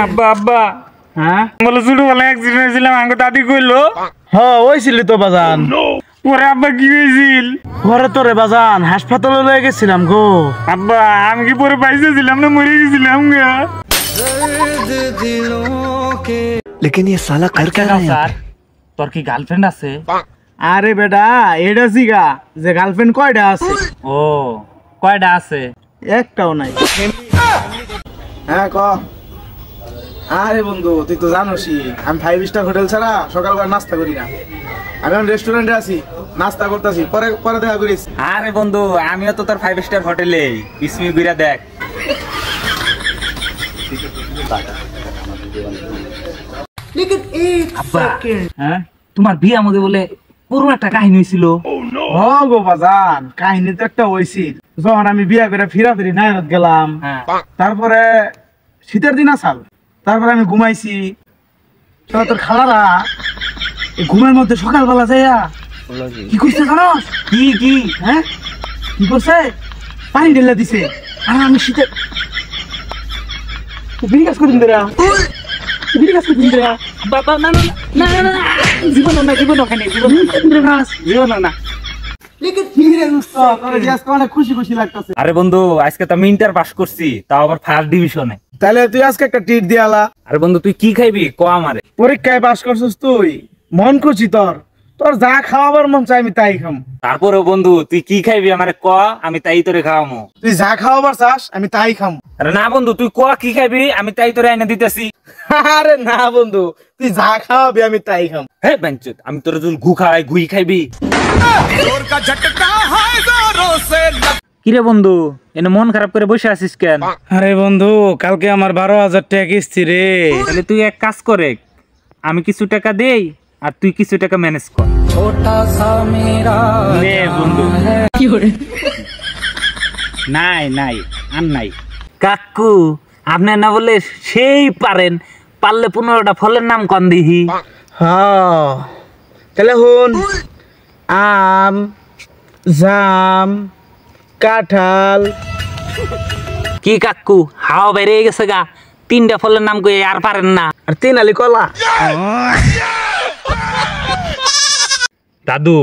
আব্বা আব্বা হ্যাঁ বলে ছোটবেলায় অ্যাক্সিডেন্ট হয়েছিলাম আমাকে দাদি কইলো হ্যাঁ হয়েছিলি তো বাজান। ওরে আব্বা কি হয়েছিল? ঘরে তোরে বাজান হাসপাতালে লয়ে গেছিলাম গো। আব্বা আমি কি পরে পাইছিলাম না মরে গেছিলাম গা? लेकिन ये साला कर क्या रहा है यार? তোর কি গার্লফ্রেন্ড আছে? আরে বেটা এটা জিগা যে গার্লফ্রেন্ড কয়টা আছে? ও কয়টা আছে? একটাও নাই। হ্যাঁ ক। আরে বন্ধু তুই তো জানোসই আমি 5 স্টার হোটেল ছাড়া সকালবেলা নাস্তা করি না। আমি এখন রেস্টুরেন্টে আছি নাস্তা করতেছি, পরে পরে দেখা করিস। আরে বন্ধু আমিও তো তোর 5 স্টার হোটেলে ইসমি ঘুরে দেখ। আব্বা হ্যাঁ তোমার বিয়া মধ্যে বলে পুরো একটা কাহিনী হয়েছিল। ও গো বাজান কাহিনী তো একটা হইছিল। যখন আমি বিয়া করে ফিরাফিরি নায়রত গেলাম, তারপরে শীতের দিন আসাল, তারপরে আমি ঘুমাইছি। তোর খালারা এই ঘুমের মধ্যে সকালবেলা যাইয়া কি করছে জানো? কি কি হ্যাঁ কি করছে? পানি ঢেলে দিছে। আর আমি শীতের বিড়ি গাছ করিম দেরা বিড়ি গাছ করিম দেরা বাবা না না না না না জীবন না জীবন ওখানে জীবন না। খুশি খুশি লাগতেছে। আরে বন্ধু আজকে তো আমি ইন্টার পাস করছি, তাও আবার ফার্স্ট ডিভিশনে। তাহলে তুই আজকে একটা ট্রিট দিয়ালা। আরে বন্ধু তুই কি খাইবি ক আমারে? পরীক্ষায় পাস করছিস তুই, মন খুশি তোর, তোর যা খাওয়াবার মন চাই আমি তাই খাম। তারপরে বন্ধু তুই কি খাইবি আমারে ক, আমি তাই তোরে খাওয়ামু। তুই যা খাওয়াবার চাস আমি তাই খাম। আরে না বন্ধু তুই ক কি খাইবি আমি তাই তোরে এনে দিতেছি। আরে না বন্ধু তুই যা খাওয়াবি আমি তাই খাম। হে বেঞ্চুত আমি তোরে যদি ঘু খাওয়াই গুই খাইবি। কিরে বন্ধু এনে মন খারাপ করে বসে আছিস কেন? আরে বন্ধু কালকে আমার 12,000 টাকা কিস্তি রে। তাহলে তুই এক কাজ করে, আমি কিছু টাকা দেই আর তুই কিছু টাকা ম্যানেজ কর। নে বন্ধু। নাই নাই আর নাই। কাকু আপনার না বলে সেই পারেন, পারলে 15টা ফলের নাম কন দিহি। হ্যাঁ তাহলে হুন, আম, জাম, কাঁঠাল। কি কাকু হাওয়া বেরিয়ে গেছে গা, 3টা ফলের নাম কই আর পারেন না? আর 3 আলি কলা। দাদু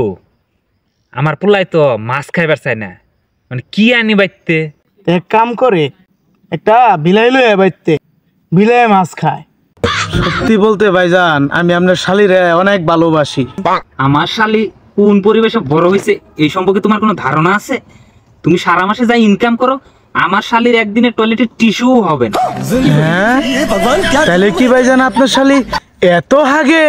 আমার পোলাই তো মাছ খাইবার চাই না, মানে কি আনি বাইতে? এক কাম করে একটা বিলাই লয়ে বাইতে, বিলাই মাছ খায়। সত্যি বলতে ভাইজান আমি আপনার শালিরে অনেক ভালোবাসি। আমার শালি কোন পরিবেশে বড় হয়েছে এই সম্পর্কে তোমার কোনো ধারণা আছে? তুমি সারা মাসে যাই ইনকাম করো, আমার শালির একদিনে টয়লেটে টিস্যুও হবে না। হ্যাঁ তাহলে কি ভাইজান আপনার শালি এত হাগে?